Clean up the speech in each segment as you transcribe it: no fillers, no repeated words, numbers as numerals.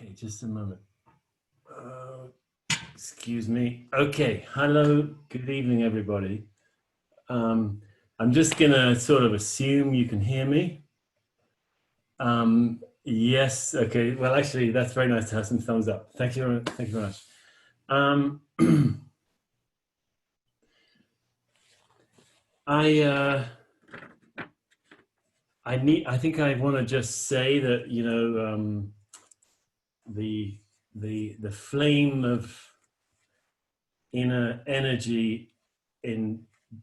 Okay, just a moment. Excuse me. Okay, hello, good evening, everybody. I'm just gonna sort of assume you can hear me. Yes, okay. Well, actually, that's very nice to have some thumbs up. Thank you very much. I think I want to just say that, you know, the flame of inner energy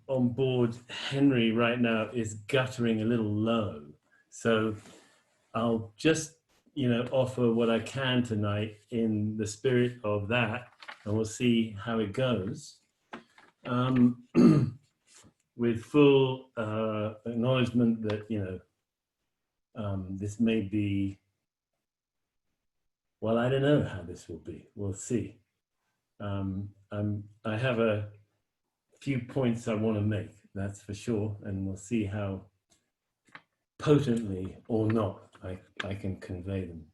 on board Henry right now is guttering a little low. So I'll just, you know, offer what I can tonight in the spirit of that, and we'll see how it goes. With full acknowledgement that, you know, this may be, well, I don't know how this will be. We'll see. I have a few points I want to make, that's for sure, and we'll see how potently or not I can convey them.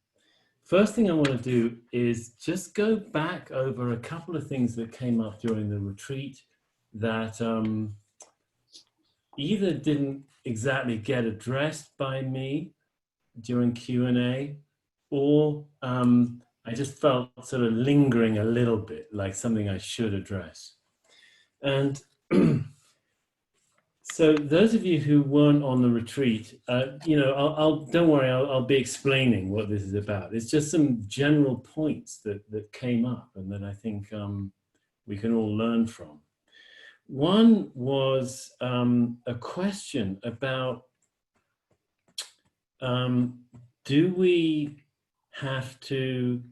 First thing I want to do is just go back over a couple of things that came up during the retreat that either didn't exactly get addressed by me during Q&A, or I just felt sort of lingering a little bit, like something I should address. And so those of you who weren't on the retreat, you know, don't worry, I'll be explaining what this is about. It's just some general points that came up and that I think we can all learn from. One was a question about, do we have to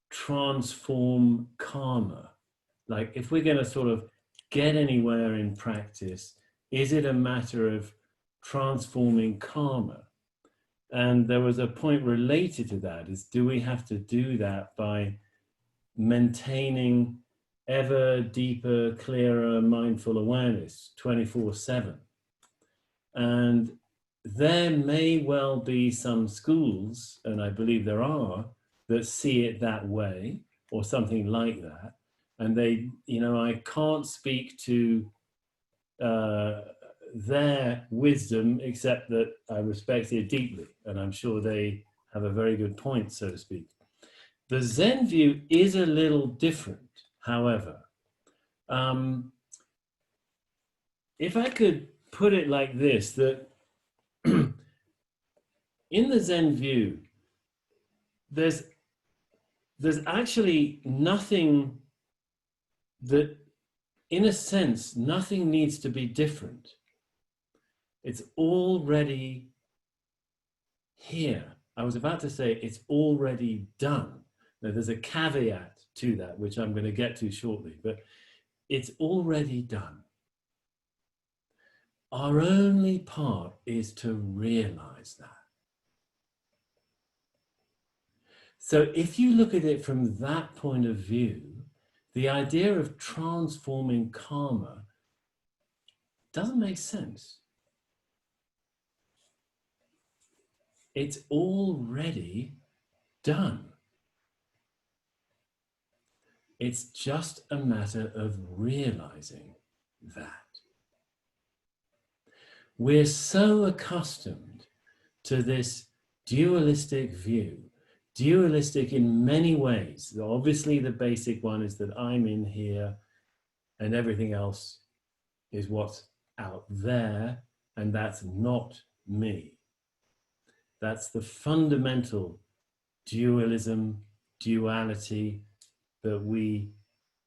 transform karma? Like, if we're going to sort of get anywhere in practice, is it a matter of transforming karma? And there was a point related to that, is do we have to do that by maintaining ever deeper, clearer, mindful awareness 24/7? And there may well be some schools, and I believe there are, that see it that way, or something like that. And they, you know, I can't speak to their wisdom, except that I respect it deeply, and I'm sure they have a very good point, so to speak. The Zen view is a little different, however. If I could put it like this, that in the Zen view, there's actually nothing that, in a sense, nothing needs to be different. It's already here. I was about to say it's already done. Now, there's a caveat to that, which I'm going to get to shortly, but it's already done. Our only part is to realize that. So if you look at it from that point of view, the idea of transforming karma doesn't make sense. It's already done. It's just a matter of realizing that. We're so accustomed to this dualistic view, dualistic in many ways. Obviously, the basic one is that I'm in here and everything else is what's out there, and that's not me. That's the fundamental dualism, duality that we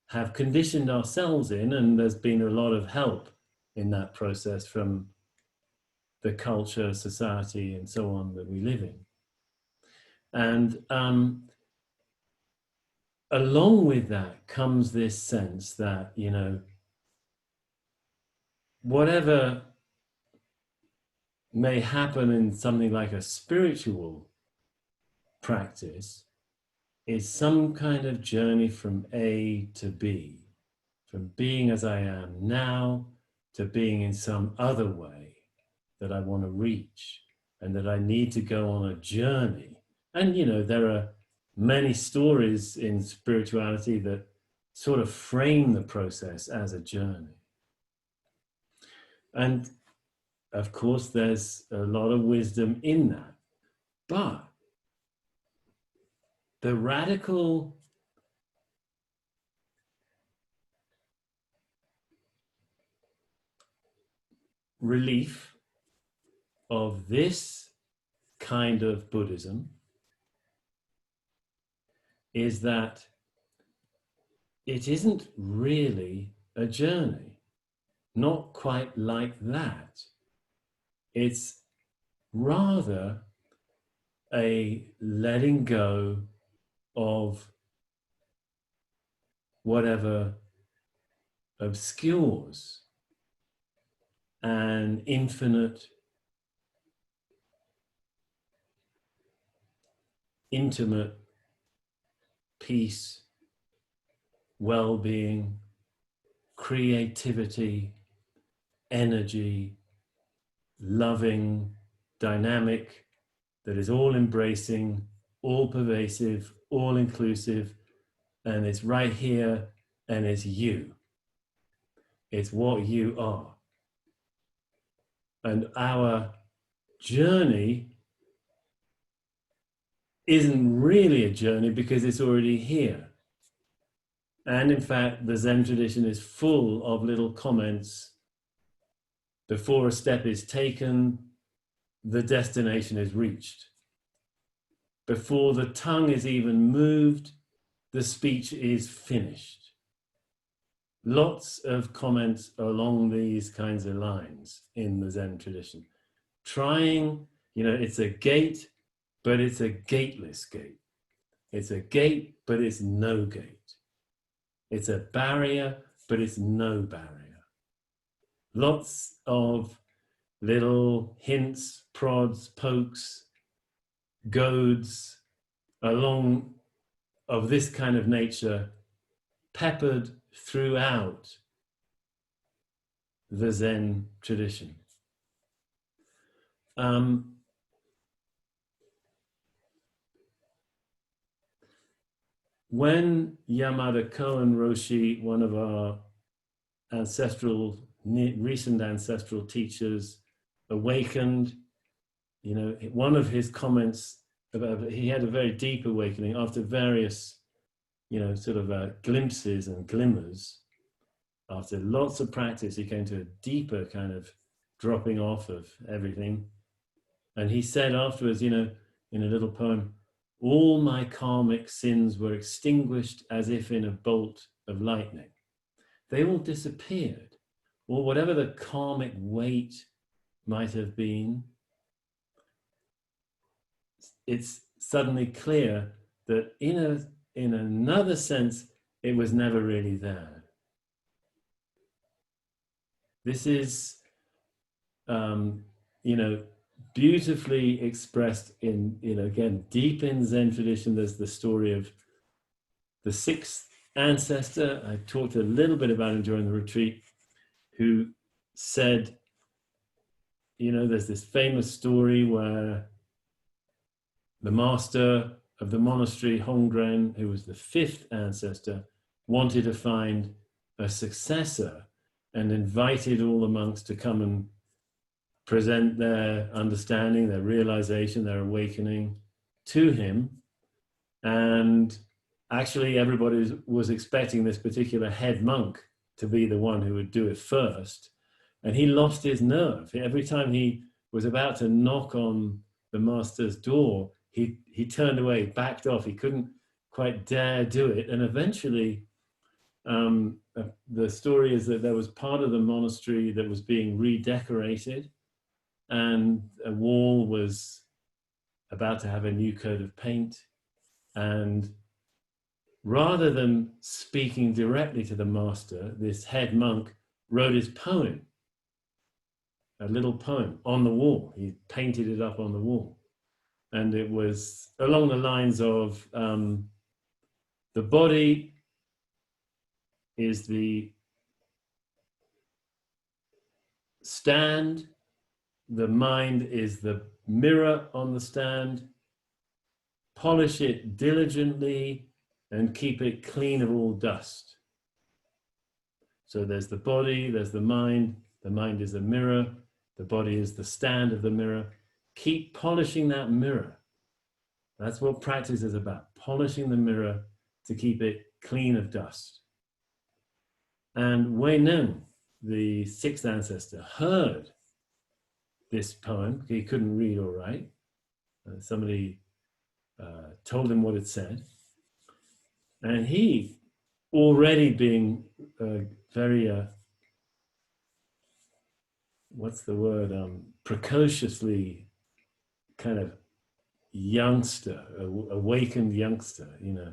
have conditioned ourselves in, and there's been a lot of help in that process from the culture, society, and so on that we live in. And along with that comes this sense that, you know, whatever may happen in something like a spiritual practice is some kind of journey from A to B, from being as I am now to being in some other way that I want to reach, and that I need to go on a journey. And, you know, there are many stories in spirituality that sort of frame the process as a journey. And of course, there's a lot of wisdom in that. But the radical relief of this kind of Buddhism is that it isn't really a journey, not quite like that. It's rather a letting go of whatever obscures an infinite, intimate peace, well-being, creativity, energy, loving, dynamic, that is all embracing, all pervasive, all inclusive, and it's right here, and it's you. It's what you are. And our journey isn't really a journey because it's already here. And in fact, the Zen tradition is full of little comments. Before a step is taken, the destination is reached. Before the tongue is even moved, the speech is finished. Lots of comments along these kinds of lines in the Zen tradition. Trying, it's a gate, but it's a gateless gate. It's a gate, but it's no gate. It's a barrier, but it's no barrier. Lots of little hints, prods, pokes, goads along of this kind of nature, peppered throughout the Zen tradition. When Yamada Koen Roshi, one of our recent ancestral teachers, awakened, one of his comments about, he had a very deep awakening after various, glimpses and glimmers. After lots of practice, he came to a deeper kind of dropping off of everything. And he said afterwards, in a little poem, all my karmic sins were extinguished as if in a bolt of lightning. They all disappeared, or whatever the karmic weight might have been. It's suddenly clear that in another sense, it was never really there. This is, beautifully expressed in, again, deep in Zen tradition. There's the story of the Sixth Ancestor. I talked a little bit about him during the retreat, who said, there's this famous story where the master of the monastery, Hongren, who was the fifth ancestor, wanted to find a successor and invited all the monks to come and present their understanding, their realization, their awakening to him. And actually, everybody was expecting this particular head monk to be the one who would do it first. And he lost his nerve. Every time he was about to knock on the master's door, he turned away, backed off. He couldn't quite dare do it. And eventually, the story is that there was part of the monastery that was being redecorated, and a wall was about to have a new coat of paint. And rather than speaking directly to the master, this head monk wrote his poem, a little poem, on the wall. He painted it up on the wall. And it was along the lines of, the body is the stand, the mind is the mirror on the stand, polish it diligently, and keep it clean of all dust. So there's the body, there's the mind is a mirror, the body is the stand of the mirror. Keep polishing that mirror. That's what practice is about, polishing the mirror to keep it clean of dust. And Wei Neng, the sixth ancestor, heard this poem. He couldn't read or write. Somebody told him what it said. And he, already being very, what's the word, precociously kind of youngster, awakened youngster, you know.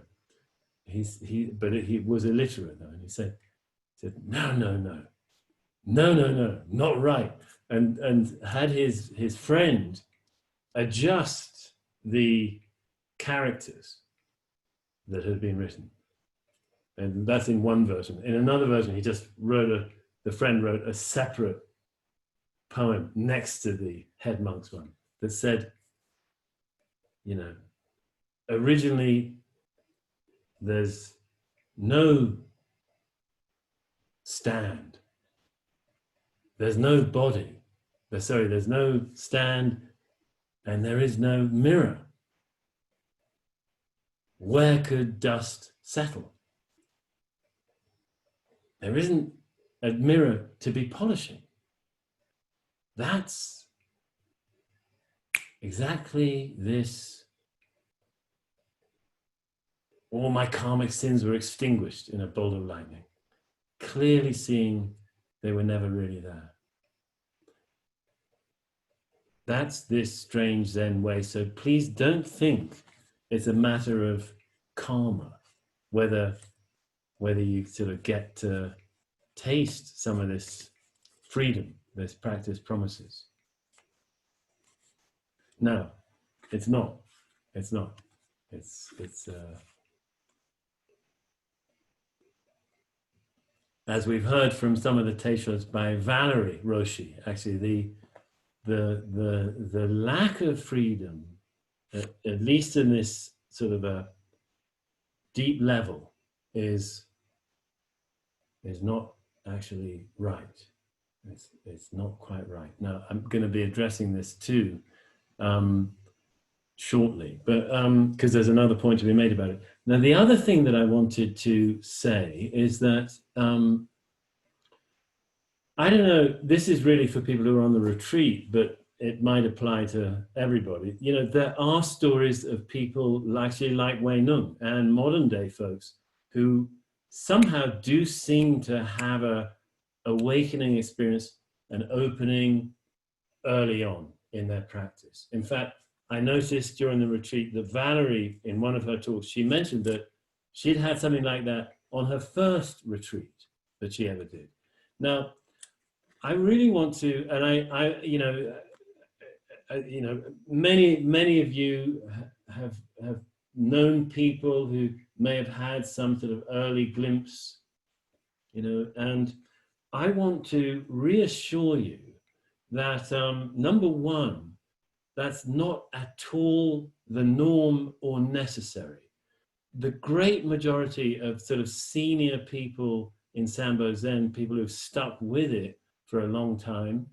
But he was illiterate though, and he said, no, not right, and had his friend adjust the characters that had been written, and that's in one version. In another version, he just the friend wrote a separate poem next to the head monk's one that said, you know, originally there's no stand, there's no body, there's no stand, and there is no mirror. Where could dust settle? There isn't a mirror to be polishing. That's exactly this. All my karmic sins were extinguished in a bolt of lightning, clearly seeing they were never really there. That's this strange Zen way. So please don't think it's a matter of karma, whether you sort of get to taste some of this freedom this practice promises. No, it's not. It's not. It's as we've heard from some of the teishots by Valerie Roshi, actually the lack of freedom, at least in this sort of a deep level, is not actually right. It's not quite right. Now, I'm going to be addressing this too shortly, but because there's another point to be made about it. Now, the other thing that I wanted to say is that I don't know, this is really for people who are on the retreat, but it might apply to everybody. You know, there are stories of people actually like Wei Neng and modern day folks who somehow do seem to have a awakening experience, an opening early on in their practice. In fact, I noticed during the retreat that Valerie, in one of her talks, she mentioned that she'd had something like that on her first retreat that she ever did. Now, I really want to, and I many of you have known people who may have had some sort of early glimpse, you know, and I want to reassure you that number one, that's not at all the norm or necessary. The great majority of sort of senior people in Sambo Zen, people who've stuck with it for a long time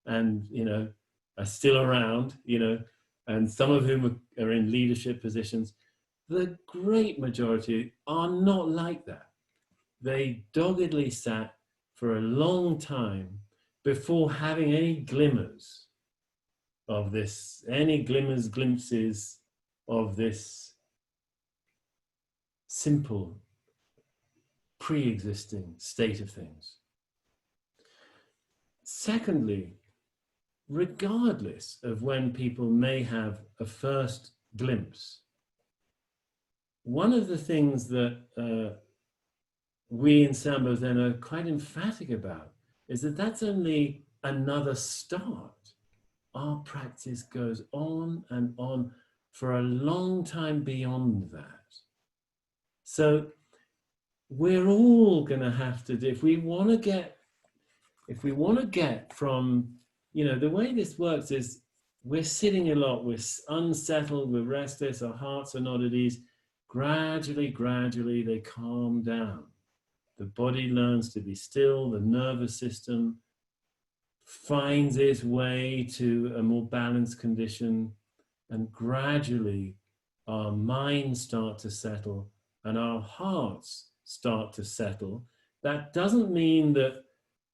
and, you know, are still around, you know, and some of whom are in leadership positions, the great majority are not like that. They doggedly sat for a long time before having any glimmers of this, glimpses of this simple, pre-existing state of things. Secondly, regardless of when people may have a first glimpse, one of the things that we in Sambo Zen are quite emphatic about is that that's only another start. Our practice goes on and on for a long time beyond that. So we're all going to have to do, if we want to get from, you know, the way this works is we're sitting a lot, we're unsettled, we're restless, our hearts are not at ease. Gradually, they calm down. The body learns to be still, the nervous system finds its way to a more balanced condition, and gradually our minds start to settle and our hearts start to settle. That doesn't mean that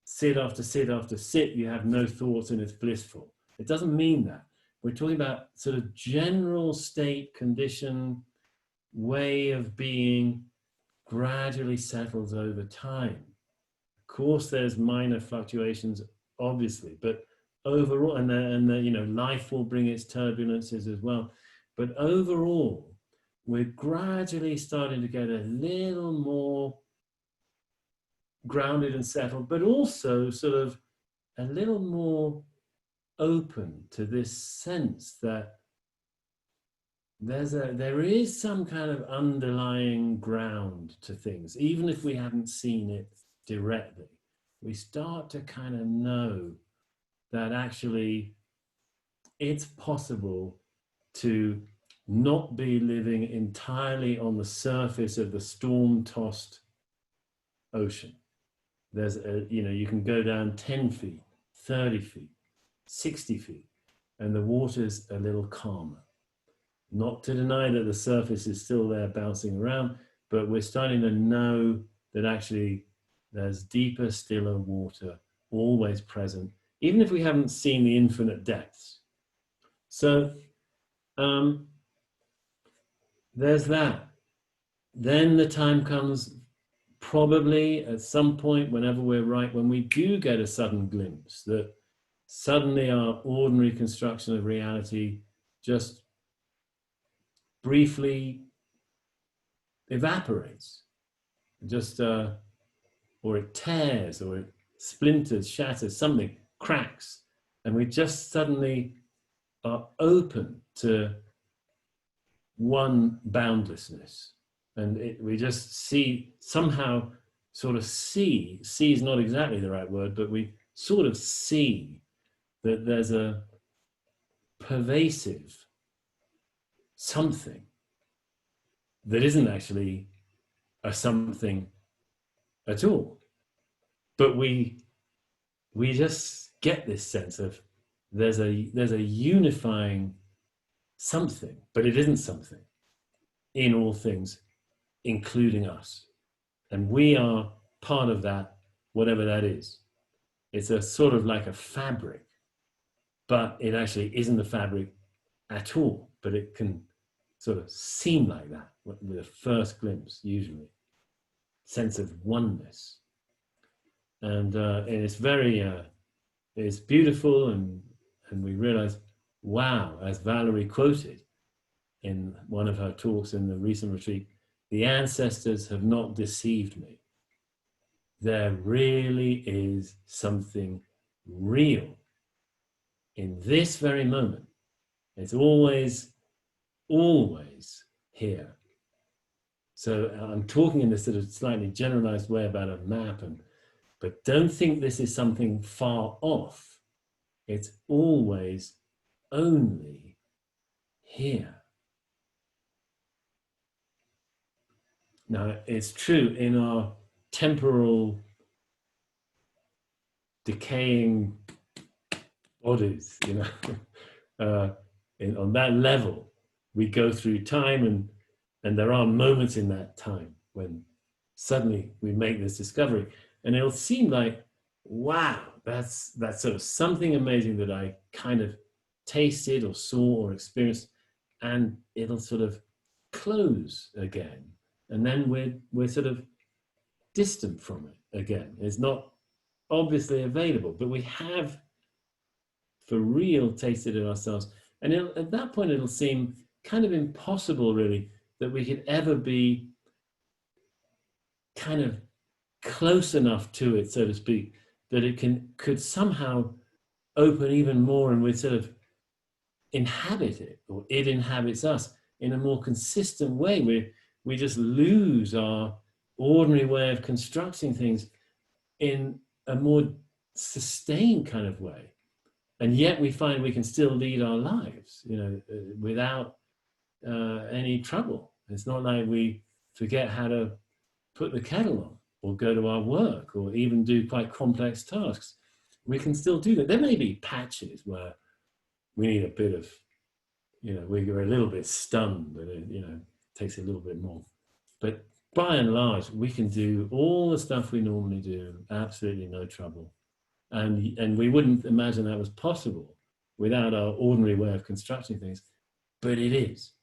sit after sit after sit, you have no thoughts and it's blissful. It doesn't mean that. We're talking about sort of general state, condition, way of being gradually settles over time. Of course, there's minor fluctuations, obviously, but overall, and you know, life will bring its turbulences as well. But overall, we're gradually starting to get a little more grounded and settled, but also sort of a little more open to this sense that there is some kind of underlying ground to things, even if we haven't seen it directly. We start to kind of know that actually it's possible to not be living entirely on the surface of the storm-tossed ocean. There's you know, you can go down 10 feet, 30 feet, 60 feet, and the water's a little calmer. Not to deny that the surface is still there bouncing around, but we're starting to know that actually there's deeper, stiller water always present, even if we haven't seen the infinite depths. So there's that. Then the time comes, probably at some point, whenever we're right, when we do get a sudden glimpse that suddenly our ordinary construction of reality just briefly evaporates, just or it tears, or it splinters, shatters, something cracks, and we just suddenly are open to one boundlessness, and we just see, somehow sort of see is not exactly the right word, but we sort of see that there's a pervasive something that isn't actually a something at all, but we just get this sense of there's a unifying something, but it isn't something, in all things, including us, and we are part of that, whatever that is. It's a sort of like a fabric, but it actually isn't a fabric at all, but it can sort of seem like that with a first glimpse, usually. Sense of oneness. And it's very, it's beautiful, and we realize, wow, as Valerie quoted in one of her talks in the recent retreat, the ancestors have not deceived me. There really is something real in this very moment. It's always here. So I'm talking in this sort of slightly generalized way about a map, but don't think this is something far off. It's always only here. Now, it's true in our temporal, decaying bodies, you know, on that level, we go through time, and there are moments in that time when suddenly we make this discovery, and it'll seem like, wow, that's sort of something amazing that I kind of tasted or saw or experienced, and it'll sort of close again, and then we're sort of distant from it again. It's not obviously available, but we have for real tasted it ourselves, and at that point it'll seem kind of impossible, really, that we could ever be kind of close enough to it, so to speak, that it could somehow open even more, and we sort of inhabit it, or it inhabits us in a more consistent way. We just lose our ordinary way of constructing things in a more sustained kind of way. And yet we find we can still lead our lives, without any trouble. It's not like we forget how to put the kettle on or go to our work or even do quite complex tasks. We can still do that. There may be patches where we need a bit of, we're a little bit stunned and it, takes a little bit more. But by and large, we can do all the stuff we normally do, absolutely no trouble. And we wouldn't imagine that was possible without our ordinary way of constructing things, but it is.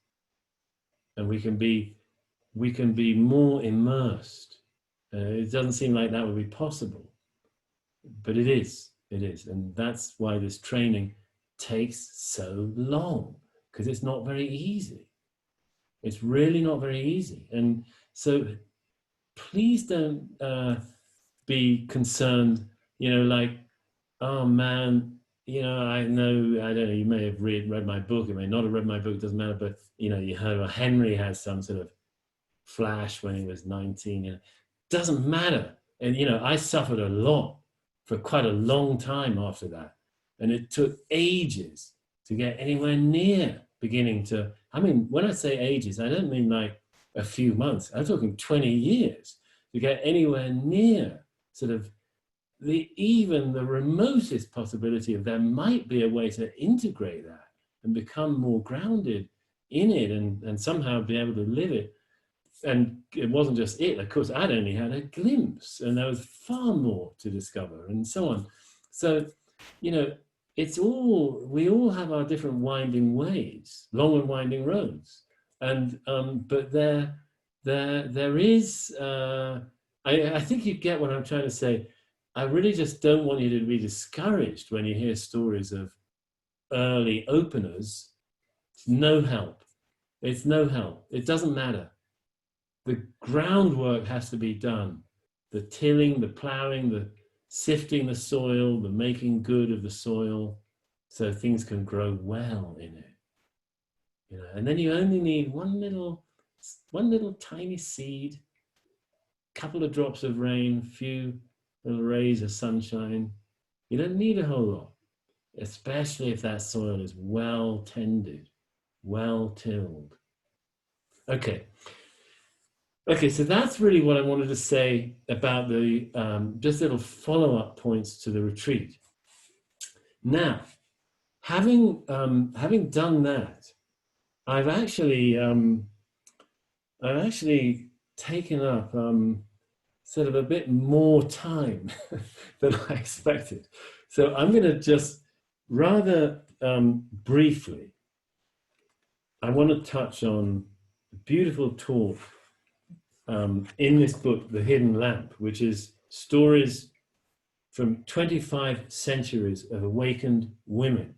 And we can be more immersed. It doesn't seem like that would be possible, but it is. It is. And that's why this training takes so long, because it's not very easy. It's really not very easy. And so please don't be concerned, like, oh man, I know, I don't know, you may have read my book, you may not have read my book, it doesn't matter, but, you heard Henry has some sort of flash when he was 19, doesn't matter. And, I suffered a lot for quite a long time after that. And it took ages to get anywhere near beginning to, when I say ages, I don't mean like a few months, I'm talking 20 years to get anywhere near sort of even the remotest possibility of there might be a way to integrate that and become more grounded in it and somehow be able to live it. And it wasn't just it, of course, I'd only had a glimpse and there was far more to discover and so on. So, we all have our different winding ways, long and winding roads. And, but there is, I think you get what I'm trying to say. I really just don't want you to be discouraged when you hear stories of early openers. It's no help. It's no help. It doesn't matter. The groundwork has to be done. The tilling, the plowing, the sifting the soil, the making good of the soil so things can grow well in it. And then you only need one little tiny seed, couple of drops of rain, few little rays of sunshine. You don't need a whole lot, especially if that soil is well tended, well tilled. Okay, so that's really what I wanted to say about the just little follow-up points to the retreat. Now, having done that, I've actually taken up sort of a bit more time than I expected. So I'm going to just rather briefly, I want to touch on a beautiful talk in this book, The Hidden Lamp, which is stories from 25 centuries of awakened women.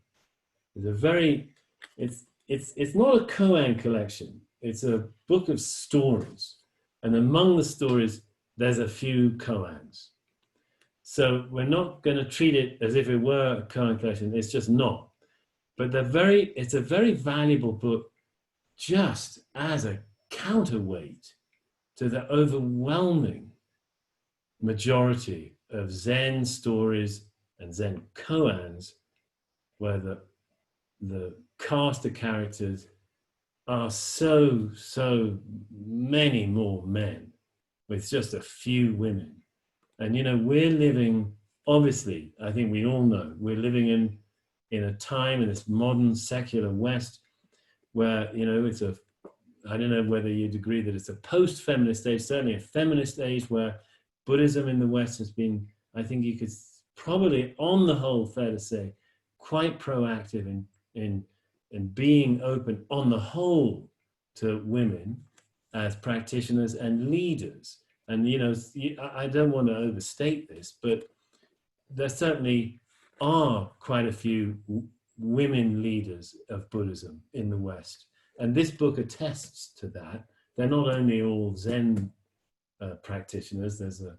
It's not a koan collection. It's a book of stories. And among the stories, there's a few koans. So we're not going to treat it as if it were a koan collection. It's just not. But it's a very valuable book just as a counterweight to the overwhelming majority of Zen stories and Zen koans, where the cast of characters are so many more men with just a few women. And we're living, obviously, I think we all know, we're living in a time in this modern secular West where, it's I don't know whether you'd agree that it's a post-feminist age, certainly a feminist age where Buddhism in the West has been, I think you could probably, on the whole, fair to say, quite proactive in being open, on the whole, to women as practitioners and leaders. And, I don't want to overstate this, but there certainly are quite a few women leaders of Buddhism in the West. And this book attests to that. They're not only all Zen practitioners, there's a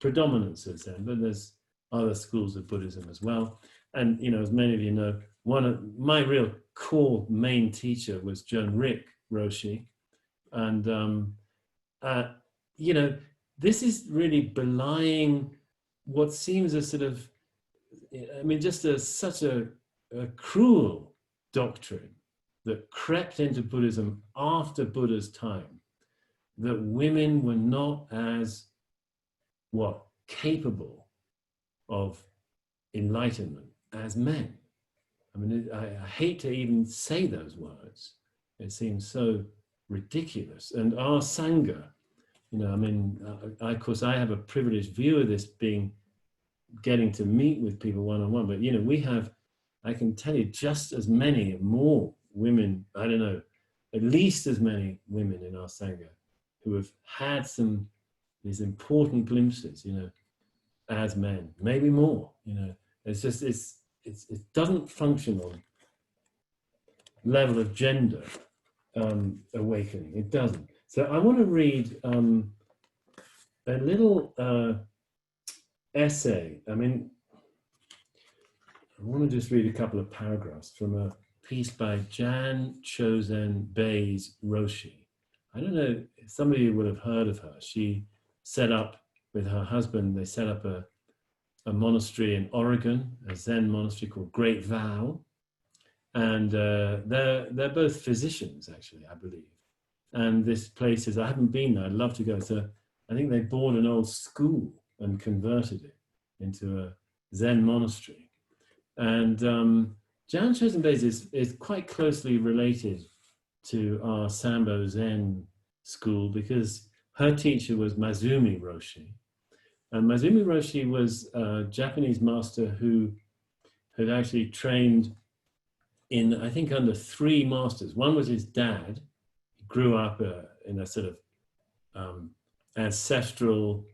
predominance of Zen, but there's other schools of Buddhism as well. And, as many of you know, one of my real core main teacher was Joan Rick Roshi. And, this is really belying what seems a sort of, just such a a cruel doctrine that crept into Buddhism after Buddha's time, that women were not as capable of enlightenment as men. I mean, I hate to even say those words. It seems so ridiculous. And our Sangha, I mean, of course, I have a privileged view of this, getting to meet with people one-on-one, but, we have, I can tell you, just as many, more women, I don't know, at least as many women in our Sangha who have had these important glimpses, as men, maybe more, It's just, it doesn't function on level of gender awakening. It doesn't. So I want to read a little essay. I mean, I want to just read a couple of paragraphs from a piece by Jan Chozen Bays Roshi. I don't know, some of you would have heard of her. She set up, with her husband, they set up a monastery in Oregon, a Zen monastery called Great Vow. And they're both physicians, actually, I believe. And this place is, I haven't been there, I'd love to go. So I think they bought an old school and converted it into a Zen monastery. And Jan Chozen Bays is quite closely related to our Sambo Zen school, because her teacher was Mazumi Roshi. And Mazumi Roshi was a Japanese master who had actually trained in, I think, under 3 masters. One was his dad. He grew up in a sort of ancestral,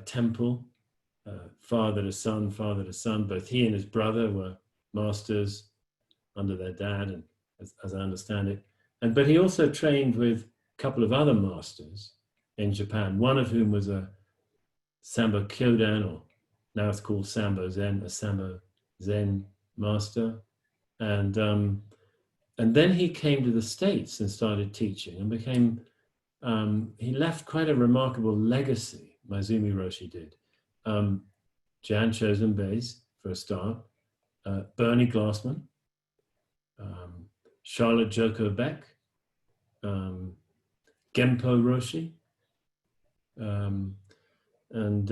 temple, father to son. Both he and his brother were masters under their dad, and as I understand it. But he also trained with a couple of other masters in Japan, one of whom was a Sambo Kyodan, or now it's called Sambo Zen, a Sambo Zen master. And then he came to the States and started teaching, and became, he left quite a remarkable legacy, Mazumi Roshi did. Jan Chozen Bays, for a start, Bernie Glassman, Charlotte Joko Beck, Genpo Roshi, and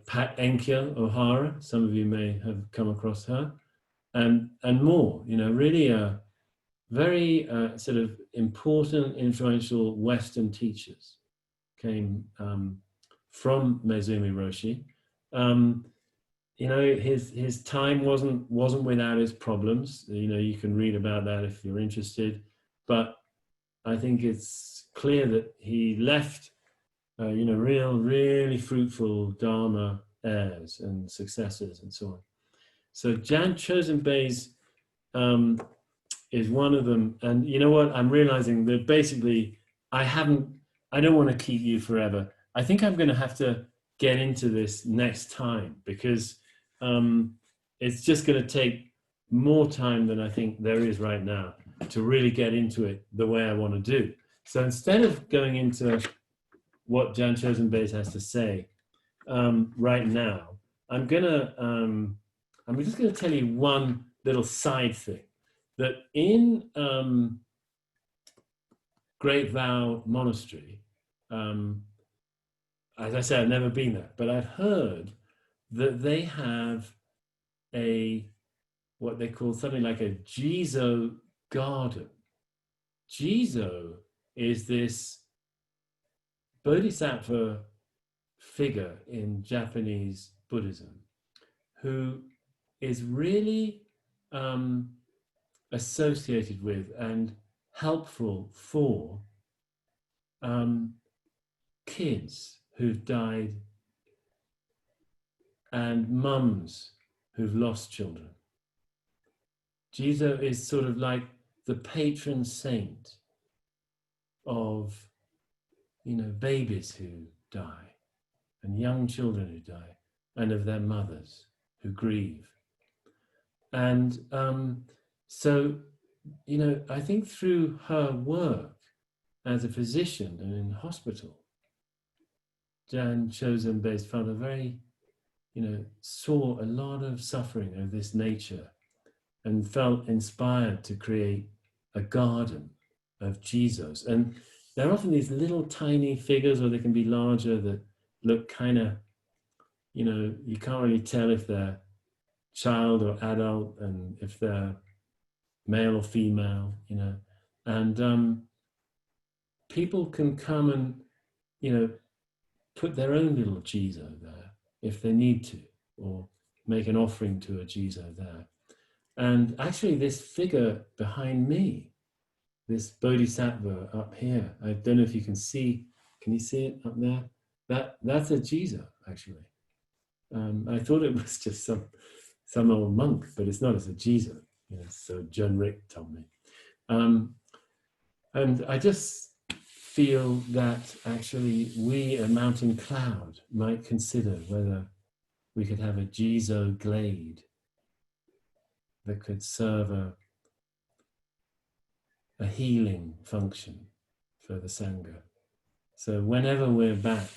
Pat Enkyo O'Hara. Some of you may have come across her, and more. Really a very sort of important, influential Western teachers came from Mazumi Roshi. His time wasn't without its problems. You can read about that if you're interested. But I think it's clear that he left, really fruitful Dharma heirs and successors and so on. So Jan Chozen Bays is one of them. And you know what? I'm realizing that basically I don't want to keep you forever. I think I'm going to have to get into this next time, because it's just going to take more time than I think there is right now to really get into it the way I want to do. So instead of going into what Jan Chozen Bays has to say right now, I'm just going to tell you one little side thing, that in Great Vow Monastery, as I said, I've never been there, but I've heard that they have what they call something like a Jizo garden. Jizo is this bodhisattva figure in Japanese Buddhism who is really associated with and helpful for kids who've died and mums who've lost children. Jizo is sort of like the patron saint of, babies who die and young children who die, and of their mothers who grieve. And so, I think through her work as a physician and in hospital, Jan Chozen Bays found a very, saw a lot of suffering of this nature and felt inspired to create a garden of Jesus. And they're often these little tiny figures, or they can be larger, that look kind of, you can't really tell if they're child or adult, and if they're male or female, and people can come and, put their own little Jizo there if they need to, or make an offering to a Jizo there. And actually this figure behind me, this Bodhisattva up here, I don't know if you can see you see it up there? That's a Jizo, actually. I thought it was just some old monk, but it's not, it's a Jizo. So John Rick told me. And I just feel that actually we at Mountain Cloud might consider whether we could have a Jizo glade that could serve a healing function for the Sangha. So whenever we're back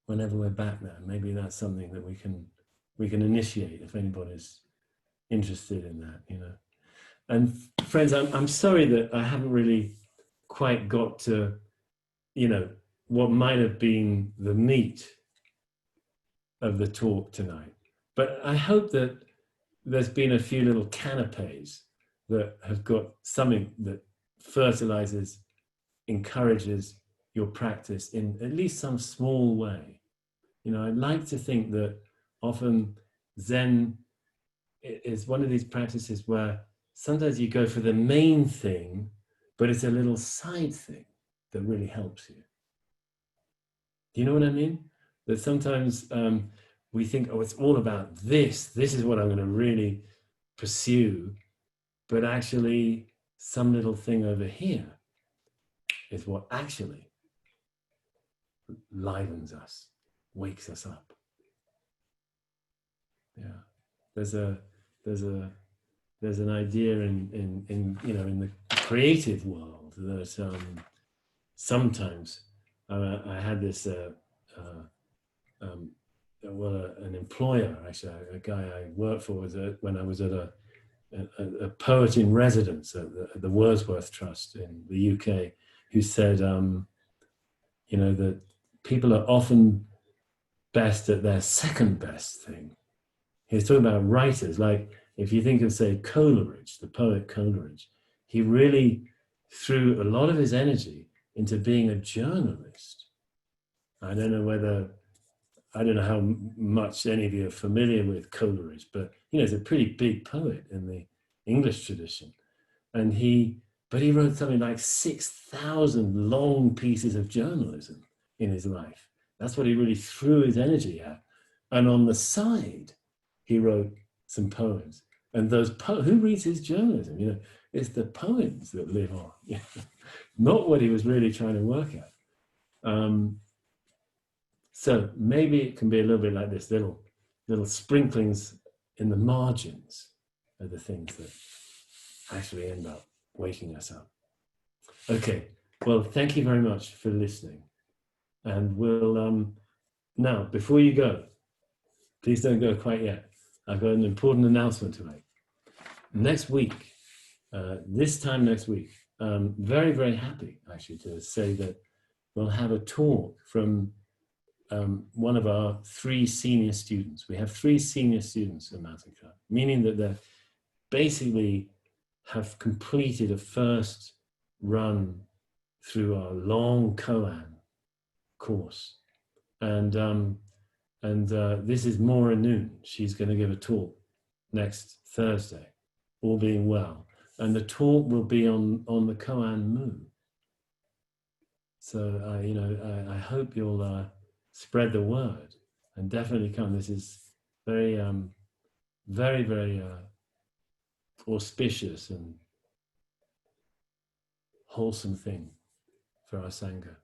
there, maybe that's something that we can initiate if anybody's interested in that, And friends, I'm sorry that I haven't really quite got to, what might have been the meat of the talk tonight. But I hope that there's been a few little canapes that have got something that fertilizes, encourages your practice in at least some small way. I'd like to think that often Zen is one of these practices where sometimes you go for the main thing, but it's a little side thing that really helps you. Do you know what I mean? That sometimes we think, oh, it's all about this. This is what I'm going to really pursue. But actually, some little thing over here is what actually livens us, wakes us up. Yeah, there's an idea in the creative world that sometimes I had this an employer, actually, a guy I worked for when I was at a poet in residence at the Wordsworth Trust in the UK, who said, that people are often best at their second best thing. He was talking about writers, like if you think of, say, Coleridge, the poet Coleridge, he really threw a lot of his energy into being a journalist. I don't know how much any of you are familiar with Coleridge, but he's a pretty big poet in the English tradition. And he wrote something like 6,000 long pieces of journalism in his life. That's what he really threw his energy at. And on the side, he wrote some poems. And those who reads his journalism? It's the poems that live on, not what he was really trying to work at. So maybe it can be a little bit like this, little sprinklings in the margins are the things that actually end up waking us up. Okay, well, thank you very much for listening. And we'll, now, before you go, please don't go quite yet. I've got an important announcement to make. Next week, this time next week, very, very happy actually to say that we'll have a talk from one of our 3 senior students. We have 3 senior students at Mountain Club, meaning that they basically have completed a first run through our long koan course. And this is Maura Noon. She's going to give a talk next Thursday, all being well. And the talk will be on the koan mu. So, I hope you'll spread the word and definitely come. This is very, very, very auspicious and wholesome thing for our Sangha.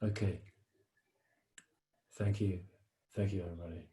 Okay. Thank you. Thank you, everybody.